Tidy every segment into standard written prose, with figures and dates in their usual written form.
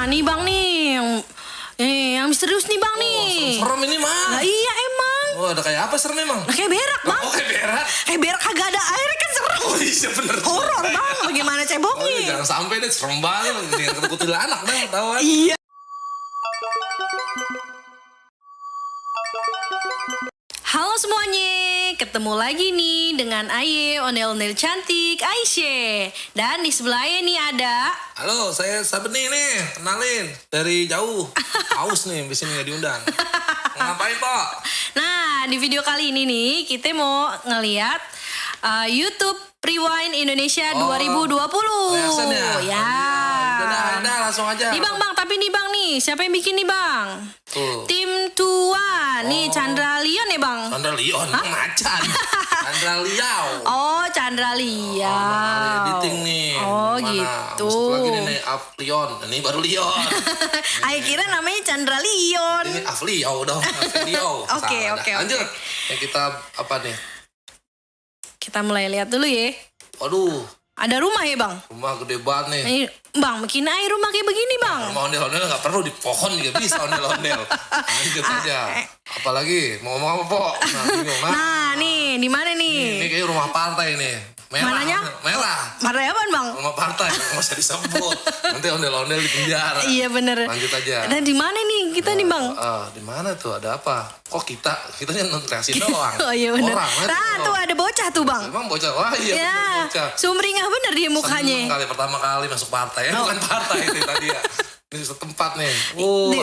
nih bang nih, yang misterius nih bang nih. Serem ini mah. Nah iya emang. Oh ada kayak apa serem emang? Nah, kayak berak bang. Oh kayak berak. Kayak berak kagak ada air kan serem. Oh iya bener. Horor bang, bagaimana Oh iya, cebongnya? jangan sampai deh serem banget. Dengan ketakutin anak dah tahu kan. Iya. Halo semuanya, ketemu lagi nih dengan Aye, ondel-ondel cantik Aisyah. Dan di sebelahnya nih ada... Halo, saya Sabeni nih, kenalin dari jauh. Aus nih, di sini nggak diundang. Ngapain Pak? Nah, di video kali ini nih kita mau ngeliat YouTube Rewind Indonesia 2020. Reaction ya? Ya. Udah, langsung aja. Nih bang, tapi nih bang nih, siapa yang bikin nih bang? Tuh. Tim Tua, nih Chandra Lion ya bang? Chandra Lion, macan. Chandra Liao. Oh, Chandra Liao. Editing nih. Oh, Mana? gitu. Satu lagi nih, Up Lion. Ini baru Lion. Ayo kira namanya Chandra Lion. Ini Afliao dong. Afliao. Oke. Lanjut. Yang kita apa nih? Kita mulai lihat dulu ya. Waduh, Ada rumah ya bang? rumah gede banget nih. Nih, bang, bikin air rumah kayak begini bang. Rumah ondel-ondel nggak perlu di pohon juga bisa ondel-ondel. Lanjut aja. Apalagi mau ngomong apa Pok? Nah, bingung. Nah, nih, di mana Ini nih? kayak rumah partai nih. Merah. Mananya? Merah. Marah apaan bang? Rumah partai nggak usah disebut. Nanti ondel-ondel di penjara. Iya bener. Lanjut aja. Dan di mana nih kita nih bang? Di mana tuh? Ada apa? Kok kita nonton reaksi doang. Oh iya bener. Orang, Nah tuh ada bocah tuh bang. Emang bocah? Wah iya Ya, bener, bocah. sumringah bener dia Seneng mukanya. kali pertama kali masuk partai. Bukan partai itu tadi ya. Ini setempat nih.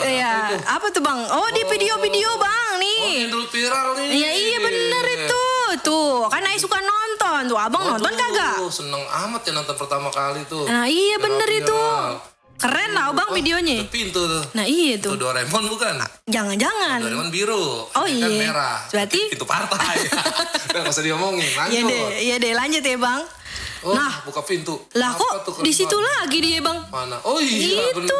Ya, apa tuh bang? Oh di video-video bang Oh, nih. Idul viral nih. Iya bener itu. Tuh kan Ai suka nonton. Tuh abang nonton kagak? Seneng amat ya nonton pertama kali tuh. Nah iya bener itu. Viral. Keren lah bang videonya. Itu pintu tuh. Nah iya Itu tuh. Doraemon bukan? Jangan-jangan. Doraemon biru. Oh, Ini kan iya. merah. Berarti? Pintu partai. Udah gak usah diomongin. Iya Lanjut. deh lanjut ya bang. Oh, Nah. buka pintu. Lah Apa tuh kok di situ keluar? lagi dia bang? Mana? Oh iya. Itu. bener.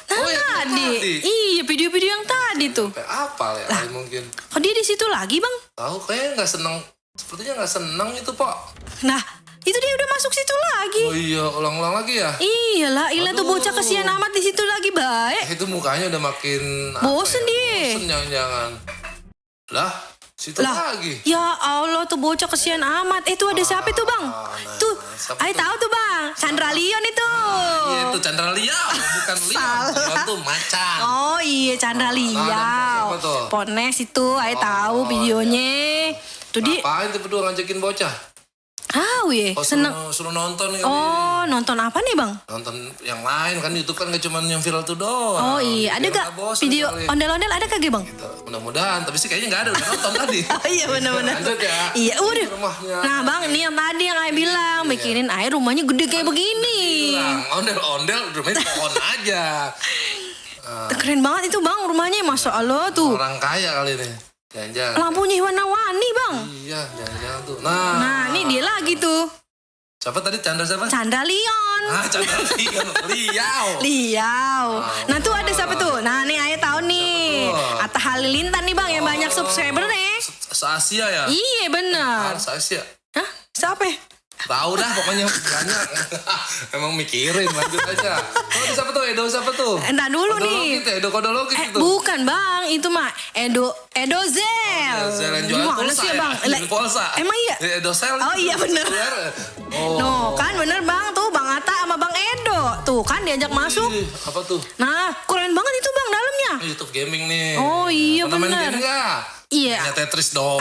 Nah Oh, yang tadi. Iya video-video yang tadi tuh. Sampai apa ya kali mungkin. Kok dia di situ lagi bang? Tahu kayaknya nggak seneng. Sepertinya nggak seneng itu Pak. Nah itu dia udah masuk situ lagi. Oh iya, ulang-ulang lagi ya. Iyalah, tuh Aduh. bocah kesian amat di situ lagi baik. Itu mukanya udah makin Bosen apa ya? dia. Bosen jangan-jangan. Lah, situ Lah, lagi. ya Allah tuh bocah kesian amat. Tuh ada siapa tuh bang? nah, Tuh, siapa Ai tuh? tahu tuh bang. Chandra Lion itu. Iya itu Chandra Liao, bukan Liao. Liao tuh macan. Oh iya Chandra Liao. siapa tuh? Pones itu, Ai tahu videonya. Tuh dia, Ngapain tuh berdua ngajakin bocah? ya, Oh, seneng. suruh nonton nih. Oh, nonton apa nih bang? Nonton yang lain kan YouTube kan gak cuma yang viral tuh doang. Oh iya, ada Biar gak nggak bosen video kali. ondel-ondel ada kagak bang? Gitu. Mudah-mudahan, tapi sih kayaknya nggak ada udah nonton tadi. Oh iya benar-benar. Lanjut ya. Iya udah. Rumahnya. Nah bang, ini yang tadi yang Ai bilang, bikinin Ai rumahnya gede kayak begini. Bilang, ondel-ondel rumahnya pohon aja. Keren banget itu bang rumahnya, masya Allah tuh. Orang kaya kali ini. Jangan-jangan. Lampunya warna-warni bang. Iya, jangan-jangan tuh. Nah ini dia lagi tuh, Siapa tadi? Chandra siapa? Chandra Lion. Chandra Liao. Liao. Nah tuh ada siapa tuh? Nah nih Ai tahu nih. tuh? Atta Halilintar nih bang yang banyak subscriber nih. Se-Asia ya? Iya bener. Se-Asia. Hah? Siapa? Tahu dah pokoknya banyak. Emang mikirin, lanjut aja. Oh, siapa tuh? Edo siapa tuh? Entar dulu nih. Edo Kodologit itu. Bukan bang, itu mah Edo Zel. Zel yang jualan Gimana pulsa sih, ya? Bang? Jualan pulsa. Emang iya? Edo Sel. Oh iya bener. Oh. No kan bener bang tuh Bang Atta sama Bang Edo. Tuh kan diajak masuk. Ih, apa tuh? Nah keren banget itu bang dalamnya. YouTube gaming nih. Oh iya Pernah main bener. game nggak? Iya. Hanya Tetris doang.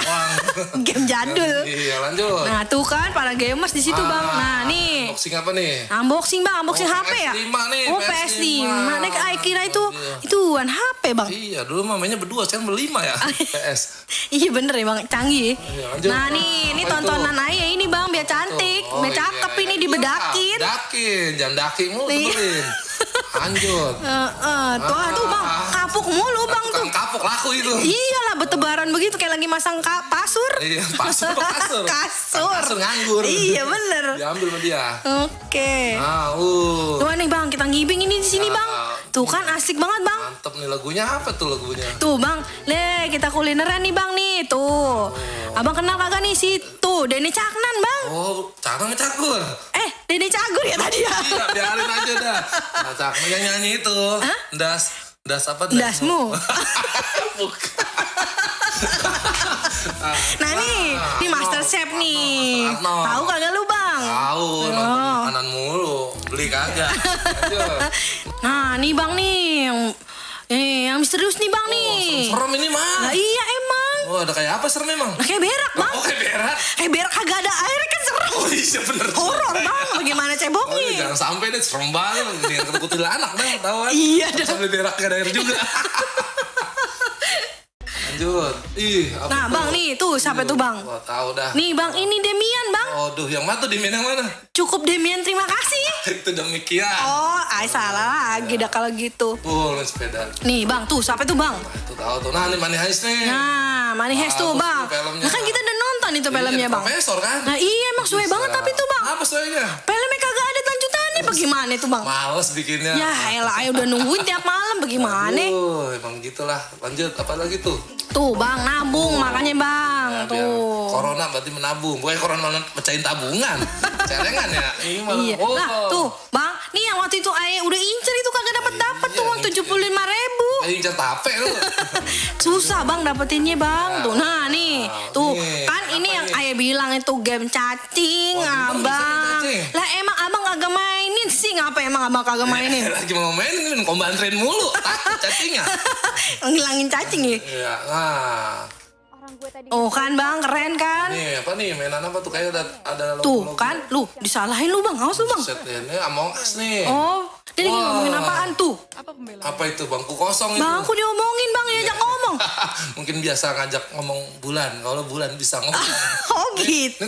Game jadul. Iya lanjut. Nah tuh kan para gamers di situ bang. Nah nih. Unboxing apa nih? Unboxing bang, unboxing Oh, HP ya? PS5 nih, Oh PS5. PS5. Nek Ai kira itu Iya. ituan HP bang. Iya dulu mah mainnya berdua, sekarang berlima ya. PS. Iya bener ya bang, canggih. Iya, lanjut. Nah nih, ini Apa itu? tontonan Ayah ini bang, biar cantik, Oh, biar cakep iya, ini iya. dibedakin. Dakin, jangan dakin mulu Iya. tebelin. Lanjut. Tuh bang, kapuk mulu bang tuh. Tukang kapok laku itu. Iyalah bertebaran begitu kayak lagi masang pasur. Iya, pasur. Kasur. Kasur nganggur. Iya bener. Diambil sama dia. Oke. Nah, Tuh nih bang, kita ngibing ini di sini bang. Tuh kan asik banget bang. mantep nih lagunya apa tuh lagunya? Tuh bang, kita kulineran nih bang nih. Tuh, abang kenal kagak nih si tuh Denny Caknan bang. Oh, cara ngecakur. Dede Cagur ya tadi ya? Iya, biarin aja dah. Nah, yang nyanyi itu. Das apa? Dasmu. Bukan. Nah nih Master Chef nih. Mas Arno. Tahu kagak lu bang? Tahu, nonton makanan mulu. Beli kagak. Lanjut. Nah nih bang nih. Yang misterius nih bang nih. Serem ini mah. Nah iya emang. Oh, ada kayak apa serem emang? Nah, kayak berak bang. Oh, kayak berak. Kayak berak kagak ada air kan serem. Oh iya bener. Horor bang. Bagaimana Oh, ceboknya? iya, jangan sampai deh serem banget. Jangan ketemu anak dah, tahu kan? Iya dah. Sampai berak gak ada air juga. Lanjut. Apa Nah tuh? bang nih tuh siapa tuh bang? Wah, tahu dah. Nih bang ini Demian bang. Aduh, yang mana tuh di yang mana? Cukup Demian terima kasih. Itu demikian. Oh, salah lagi dah kalau gitu. Main sepeda. Nih bang, tuh siapa tuh bang? Itu tahu tuh. Nah, ini Money Heist nih. Nah, Money Heist tuh Bagus bang. tuh filmnya. Nah kan kita udah nonton itu filmnya bang. Profesor kan? Nah iya emang sesuai banget tapi tuh bang. Apa sesuainya? Filmnya kagak ada lanjutannya bagaimana itu bang? Males bikinnya. Ya elah, ayo udah nungguin tiap malam bagaimana? Emang gitulah. Lanjut, apa lagi tuh? Tuh bang, nabung makanya bang. Ya, biar Tuh. corona berarti menabung. Bukan corona malah mecahin tabungan. Celengan ya. Ini malah. Iya. Nah tuh bang, nih yang waktu itu Aye udah incer itu kagak dapat Iya, tuh uang 75.000. Ayo incer tape lu. Susah bang dapetinnya bang. Tuh nah nih, tuh nih, kan ini apa yang nih? Aye bilang itu game cacing Wah, gimana bisa abang. cacing? Lah emang abang kagak mainin sih, ngapa emang abang kagak mainin? Lagi mau main komba antren mulu. Takut cacingnya. Ngilangin cacing ya? Iya, nah. Oh kan bang, keren kan? Nih, apa nih? Mainan apa tuh? Kayak ada Tuh logo-logo. kan, lu disalahin lu bang, awas lu bang. Set, ini Among Us nih. Oh, dia lagi Wah. ngomongin apaan tuh? Apa itu? Bangku kosong itu. Bangku diomongin bang, diajak ngomong. Mungkin biasa ngajak ngomong bulan. Kalau bulan bisa ngomong. Oh gitu.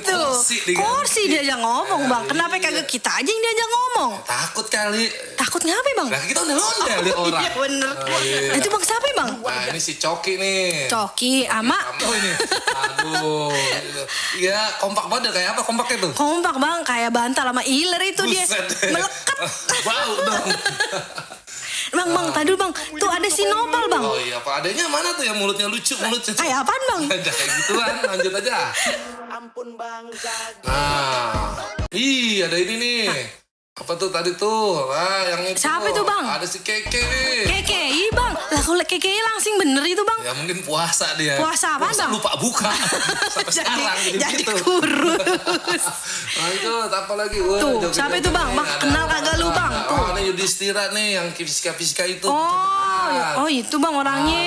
Kursi diajak ngomong bang. Kenapa kagak kita aja yang diajak ngomong? Takut kali. Takut ngapa bang? Nah, kita ondel-ondel di orang. Iya bener. Oh, iya. Nah, itu bang siapa bang? Nah, ini si Coki nih. Coki ama. Oh ini. Aduh. Iya, kompak banget kayak apa kompaknya tuh? Kompak bang, kayak bantal sama iler itu dia. Buset. Melekat. Bau dong. Bang, tadi bang, tuh ada si Nopal bang. Oh iya, Pak adanya mana tuh yang mulutnya lucu mulutnya? Kayak apaan bang? Ada kayak gituan, lanjut aja. Ampun bang, Nah, ada ini nih. Apa tuh tadi tuh? Nah, yang itu. Siapa itu, Bang? Ada si Keke nih. KKI bang. Lah kalau KKI langsing bener itu bang. Ya mungkin puasa dia. Puasa apaan, Bang? lupa buka. Sampai sekarang jadi jadi begitu. kurus. Lanjut, apa lagi? Wah, Tuh, joget-joget siapa itu, Bang? nih. Bang, kenal kagak lu, Bang? Tuh. Tuh. Oh, ini Yudhistira nih yang fisika-fisika itu. Oh itu bang orangnya.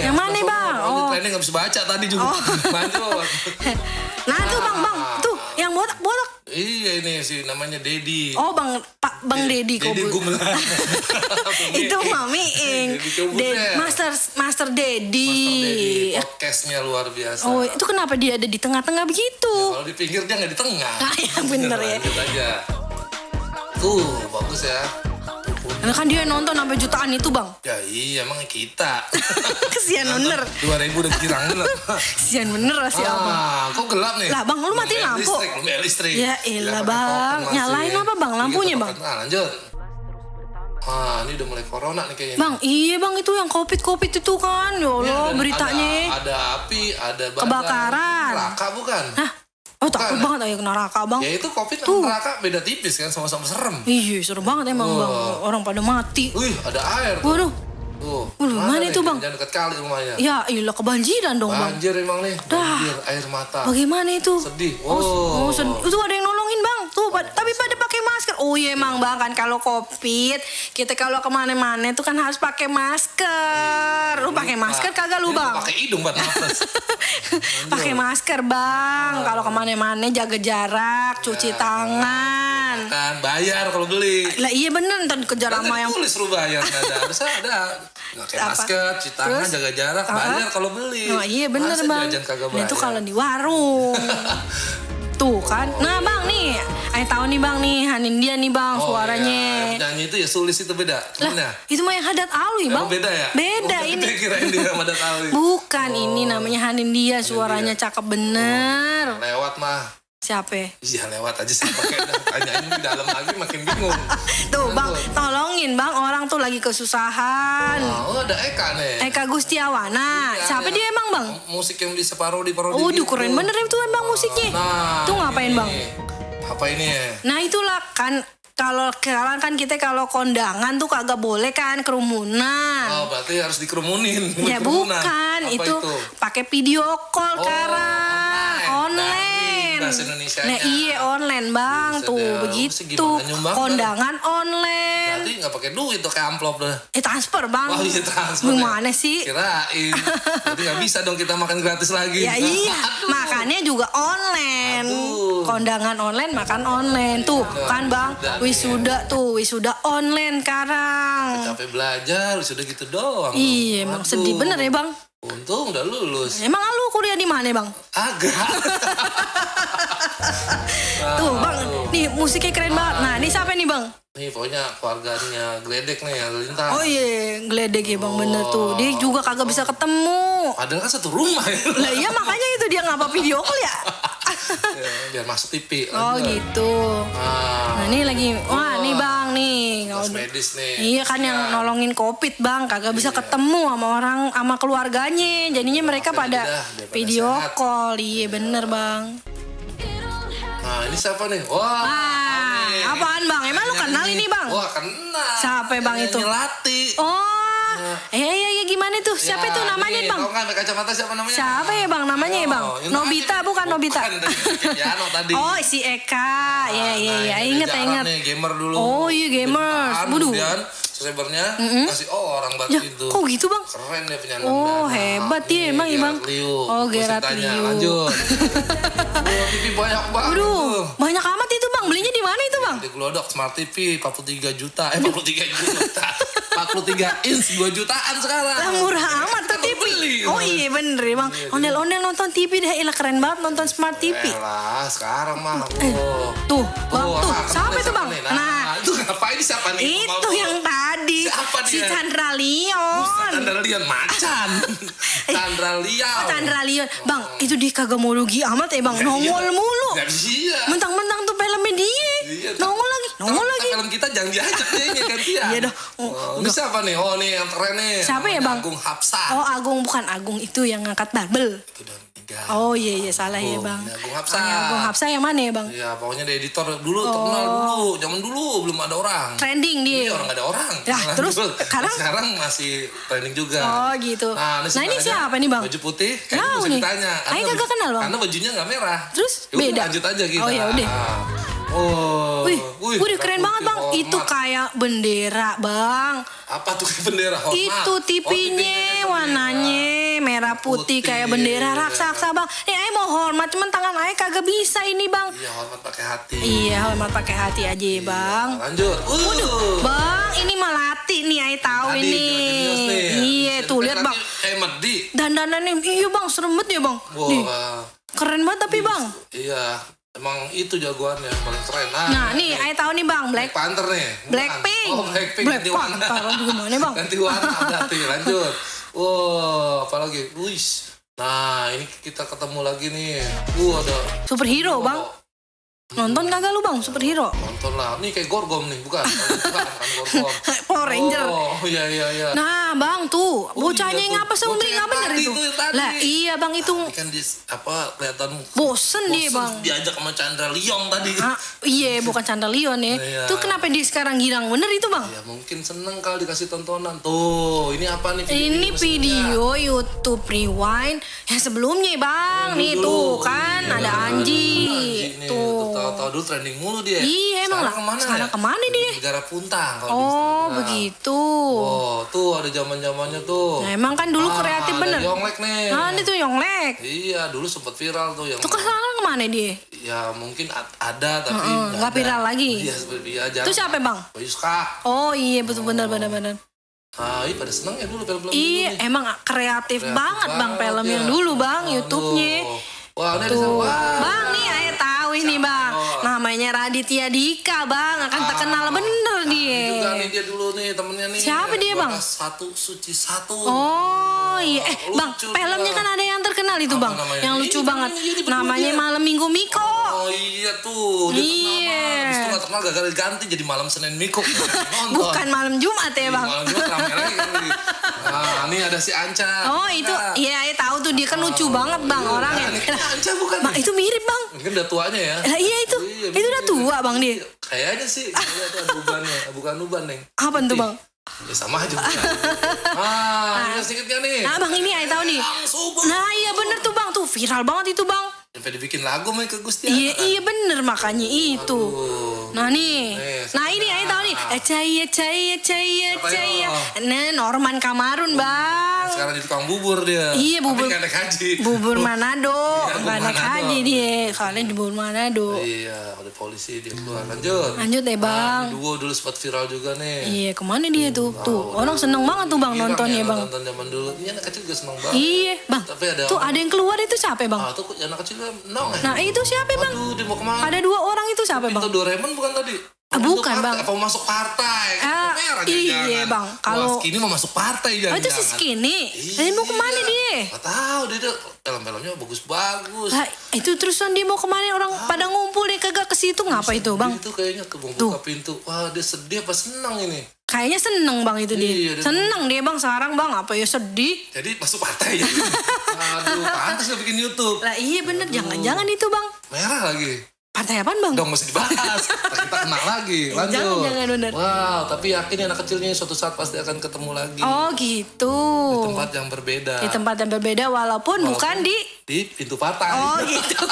Yang mana bang? Oh. Oh. Ini nggak bisa baca tadi juga. Oh. Lanjut. Nah tuh bang, tuh yang botak. Iya ini sih namanya Dedi. Oh bang Dedi kok. Dedi Gumelar. Itu Mami Ing. Dedi Cobuter. Master Dedi. Podcastnya luar biasa. Oh itu kenapa dia ada di tengah-tengah begitu? Kalau di pinggir dia nggak di tengah. Ah, ya, bener ya. Lanjut aja. Tuh bagus ya. Nah, kan dia nonton sampai jutaan itu bang. Ya iya emang kita. Kesian bener. 2000 udah girang bener. Kesian bener lah si abang. Kok gelap nih? Lah bang lu matiin lampu. Listrik. Ya elah bang. Nyalain apa bang lampunya bang? Nah lanjut. Ini udah mulai corona nih kayaknya. Bang iya bang itu yang covid itu kan. Ya Ini Allah beritanya. Ada api, ada badai. Kebakaran. Neraka bukan? Hah? Oh takut Bukan. banget ayo ke neraka bang. Ya itu covid Tuh. sama neraka beda tipis kan sama-sama serem. Iya seru banget emang bang. Orang pada mati. Wih ada air tuh. Waduh. Tuh. Mana nih? itu, Bang? Jangan dekat kali rumahnya. Ya iyalah kebanjiran dong bang. Banjir emang nih. Dah. Banjir air mata. Bagaimana itu? Sedih. Oh, sedih. Itu ada yang nolongin bang. Tuh, tapi pada pakai masker. Oh iya emang bang kan kalau covid kita kalau kemana-mana itu kan harus pakai masker. Lu pakai masker kagak lu bang? Pakai hidung buat nafas. Pakai masker bang. Kalau kemana-mana jaga jarak, cuci tangan. Kan bayar kalau beli. Lah iya bener ntar dikejar sama yang. Tulis suruh bayar ada. Harusnya ada. Pakai Apa? masker, cuci tangan, Terus? jaga jarak, bayar kalau beli. Oh iya bener Masa bang. jajan kagak Nah, itu bayar? kalau di warung. Tuh kan. Nah bang nih, Ayo tahu nih bang nih, Hanin dia nih bang suaranya. Iya. Yang nyanyi itu ya Sulis itu beda. Lah, itu mah yang Hadat Alwi bang. Oh, beda ya? Beda Oh, ini. Dia kirain dia sama Hadat Alwi. Bukan ini namanya Hanin dia, suaranya cakep bener. Lewat mah. Siapa? Iya lewat aja sih pakai tanyain di dalam lagi makin bingung. Tuh bang, tolongin bang, orang tuh lagi kesusahan. Oh ada Eka nih. Eka Gustiawana, Iya, siapa yang dia emang bang? Musik yang bisa parodi Waduh gitu. keren bener itu emang musiknya. Nah, Tuh ngapain ini. bang? Apa ini ya? Nah itulah kan, kalau sekarang kan kita kalau kondangan tuh kagak boleh kan kerumunan. Oh, berarti harus dikerumunin. Ya Kerumunan. bukan, Apa itu pakai video call sekarang. Online. Bahasa Indonesianya. Nah iya online bang Buset tuh dah. begitu. Gimana nyumbang, Kondangan online. Berarti nggak pakai duit tuh kayak amplop dah. Transfer bang. Oh iya transfer. Gimana sih? Kirain. Berarti nggak bisa dong kita makan gratis lagi. Ya iya, Aduh. makannya juga online. Aduh. Kondangan online, makan online. Tuh kan bang, Dan wisuda tuh, wisuda online sekarang. Capek belajar, sudah gitu doang. Iya, emang Aduh. sedih bener ya bang. Untung udah lulus. Emang lu kuliah di mana bang? Agak. Tuh bang, nih musiknya keren banget. Nah, ini siapa nih bang? Nih pokoknya keluarganya Gledek nih yang lintang. Oh iya, geledek ya bang, bener tuh. Dia juga kagak bisa ketemu. Padahal kan satu rumah ya. Lah iya makanya itu dia ngapa video call ya? Ya, biar masuk TV. Oh lanjut. gitu. Nah ini lagi, wah nih bang nih. Tes medis nih. Iya kan yang nolongin COVID bang, kagak bisa ketemu sama orang, sama keluarganya. Jadinya mereka pada daripada video sehat. call. Iya bener bang. Nah ini siapa nih? Wah. Wah, nih. apaan bang? Emang lu kenal ini bang? Wah kenal. Siapa bang itu? Nyelati. Oh, iya gimana tuh? Siapa itu namanya bang? Tahu nggak kacamata siapa namanya? Siapa ya bang namanya ya bang? yang Nobita terakhir. bukan Nobita? Bukan, tadi piano tadi. Oh si Eka, iya ini inget dia inget. nih, gamer dulu. Oh iya gamers, waduh. Kemudian subscribernya kasih orang Ya, banget itu. kok gitu bang? Keren dia penyandang Oh dana. hebat dia emang ya bang. Liu. Oh Gua Gerard tanya, Liu. Lanjut. Oh TV banyak banget. Waduh, tuh. banyak amat itu bang. Belinya di mana itu bang? Di Glodok Smart TV 43 juta. 43 juta. 43 inch 2 jutaan sekarang. Lah murah amat tuh Kan TV. beli. Oh iya bener ya bang. Ondel-ondel nonton TV deh. Ilah keren banget nonton smart TV. Elah, sekarang mah. Tuh bang tuh. ah, Siapa itu bang? nih? Nah itu ngapain siapa nih? itu yang tadi. Siapa Si dia? Chandra Leon. Chandra Leon macan. Chandra Leon. Oh Chandra Leon. Bang itu dia kagak mau rugi amat ya bang. Nongol mulu. Ya, iya. Mentang-mentang tuh filmnya dia. Iya, Nongol lagi. Nongol lagi. Film kita jangan diajak deh ini gantian. Iya dah. Oh, ini siapa nih? Oh nih yang keren nih. Siapa ya, Namanya Bang? Agung Hapsah. Oh Agung bukan Agung itu yang ngangkat barbel. Itu udah meninggal. Oh iya salah ya bang. Ini Agung Hapsah. Agung Hapsah yang mana ya bang? Iya, pokoknya dia editor dulu, terkenal dulu. Zaman dulu belum ada orang. Trending dia. Iya, orang gak ada orang. Ya, terus sekarang? Sekarang masih trending juga. Oh gitu. Nah, Nah, ini sengaja siapa nih, Bang? Baju putih, Tahu kayaknya bisa nih. ditanya. Aing kagak kenal, Bang. Karena bajunya gak merah. Terus Ya udah, beda? lanjut aja kita. Oh, ya udah. Oh. Wih, udah keren banget bang. Hormat. Itu kayak bendera bang. Apa tuh kayak bendera? Hormat. Itu TV-nya warnanya merah putih kayak bendera raksasa bang. Nih Aing mau hormat cuman tangan Aing kagak bisa ini bang. Iya, hormat pakai hati. Iya hormat pakai hati aja ya bang. Lanjut. Bang ini Melati nih Aing tahu Tadi, ini. jelas nih. Iya tuh lihat bang. Medi. Dandanannya iya bang serem banget ya bang. Nih Wah. keren banget tapi bang. Iya. Emang itu jagoannya yang paling keren. Nah nih Aing tahu nih bang Black Black Panther nih. bukan? Blackpink. Oh, Blackpink. Ganti warna. Panther gimana bang? Ganti warna berarti. Lanjut. Wow, apalagi? Wih. Nah, ini kita ketemu lagi nih. Ada. Superhero bang. Nonton kagak lu bang superhero? Nonton lah. Nih kayak Gorgom nih, bukan? Bukan Gorgom. Power Ranger. Oh, iya. Nah bang tuh bocahnya iya, yang ngapa sih bocah Umi yang nggak bener tadi itu? tuh, yang tadi. Lah iya bang itu Ini kan kelihatan bosen dia bang. Diajak sama Chandra Leong tadi. Ah, iya bukan Chandra Leon ya. Iya. Tuh kenapa dia sekarang girang bener itu bang? Ya mungkin seneng kali dikasih tontonan. Tuh, ini apa nih? Ini video YouTube Rewind yang sebelumnya bang. Nih tuh kan ada Anji. Tuh. Tahu-tahu dulu trending mulu dia. Iya emang lah. Sekarang kemana dia? Negara Puntang. kalau di Oh Instagram. begitu. Oh, tuh ada zaman-zamannya tuh. Nah emang kan dulu kreatif bener. Ada Yonglek nih. Nah ini tuh Yonglek. Iya, dulu sempat viral tuh yang. Tuh sekarang kemana dia? Ya mungkin ada tapi nggak ada. viral lagi. Iya, seperti dia aja. Itu siapa bang? Bayu Ska. Oh iya betul benar. Ah, iya pada seneng ya dulu film-film Iya dulu nih. emang kreatif banget bang film yang ya. dulu bang Aduh. YouTube-nya. Wah, ini ada Tuh. wah. Bang nih Ayah tahu ini bang. Namanya Raditya Dika bang. Akan terkenal bener dia. Ini juga nih dia dulu nih temennya nih. Siapa dia, Bang? 1 Suci 1. Oh iya bang Lucu filmnya juga. kan ada yang terkenal itu Apa bang. namanya? Yang lucu Ini banget. namanya, ini berdua Namanya dia. Malam Minggu Miko. Oh iya tuh, dia terkenal Iya. banget. Habis itu gak terkenal gagal ganti jadi malam Senin Miko. Nonton. Bukan malam Jumat ya bang. Malam juga rame lagi kali. Nah, Nah, ini ada si Anca. Oh itu, iya tahu tuh dia kan lucu banget bang orangnya. Nah, ini Anca bukan? Bang itu mirip bang. Mungkin udah tuanya ya. Iya itu, itu udah tua bang dia. Kayaknya sih, kayaknya tuh ada ubannya, bukan uban neng. Apa tuh bang? Ya sama aja. Ini sedikit gak nih? Nah bang ini saya tahu nih. Langsung bang. Nah iya bener tuh bang, tuh viral banget itu bang. Sampai dibikin lagu main ke Gusti. Iya bener makanya itu. Nah nih, nah ini saya tahu nih. Caya. Nah Norman Kamarun bang. Sekarang di tukang bubur dia. Iya bubur. Tapi gak naik haji. Bubur Manado, Iya, nggak naik Manado. haji dia. Soalnya di bubur Manado. Iya, ada polisi dia keluar. Lanjut. Lanjut deh bang. Duo dulu sempat viral juga nih. Iya kemana dia tuh? Tuh orang seneng banget tuh bang nontonnya bang. Nonton zaman dulu. Ini anak kecil juga seneng banget. Iya bang. Tapi ada Tuh ada yang keluar itu siapa bang? tuh anak kecil kan nong. Nah itu siapa bang? Aduh, dia mau kemana? Ada 2 orang itu siapa bang? Itu Doraemon bukan tadi? Bukan, Partai, Bang. Apa mau masuk partai? Iya, jangan-jangan. Bang. Kalau Skinny mau masuk partai oh jangan. itu si Skinny. Dia mau kemana dia? Gak tahu dia tuh film-filmnya bagus-bagus. Lah, itu terusan dia mau kemana orang pada ngumpul dia kagak ke situ ngapa itu bang? Itu kayaknya ke buka pintu. Wah dia sedih apa senang ini? Kayaknya seneng bang itu dia. Iya, dia Seneng dia bang sekarang bang apa ya sedih? Jadi masuk partai ya. Aduh, pantas dia bikin YouTube. Lah iya bener jangan-jangan itu bang. Merah lagi. Partai apaan bang? Dong masih dibahas. Kita kena lagi. Lanjut. Jangan bener. Wow, tapi yakin anak kecilnya suatu saat pasti akan ketemu lagi. Oh gitu. Di tempat yang berbeda. Di tempat yang berbeda walaupun bukan di pintu partai. Oh gitu.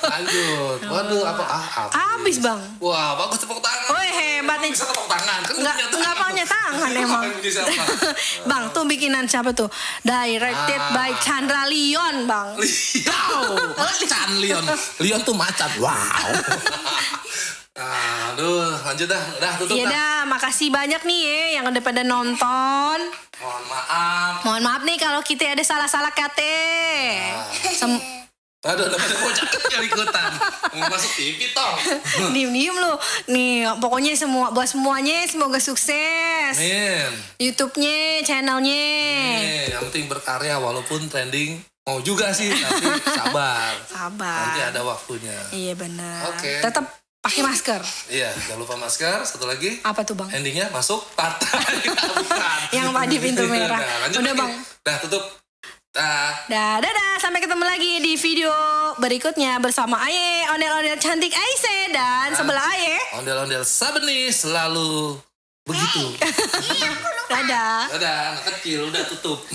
Lanjut. Waduh, apa? Habis bang. Wah, bagus tepuk tangan. Oh hebat nih. Bisa tepuk tangan. Kan Nggak punya tangan emang. Punya siapa? Bang tuh bikinan siapa tuh? Directed by Chandra Leon bang. Macan Leon. Leon tuh macan. Wow. Aduh, lanjut dah. Udah tutup Iya dah, makasih banyak nih ya yang udah pada nonton. Mohon maaf. Mohon maaf nih kalau kita ada salah-salah kate. Aduh, ada bocah kecil ikutan. Mau masuk TV tong. Diem lu. Nih, pokoknya buat semuanya semoga sukses. Amin. YouTube-nya, channelnya. Yang penting berkarya walaupun trending. Mau juga sih, tapi sabar. Sabar. Nanti ada waktunya. Iya benar. Oke. Tetap pakai masker. Iya, jangan lupa masker. Satu lagi. Apa tuh bang? Endingnya masuk partai. Bukan. Yang tadi pintu merah. Nah, lanjut Udah lagi. bang. Dah tutup. Dah. Dadah. Sampai ketemu lagi di video berikutnya bersama Aye, ondel-ondel cantik Aise dan sebelah Aye. Ondel-ondel Sabeni selalu begitu. Dadah. Dadah, anak kecil udah tutup.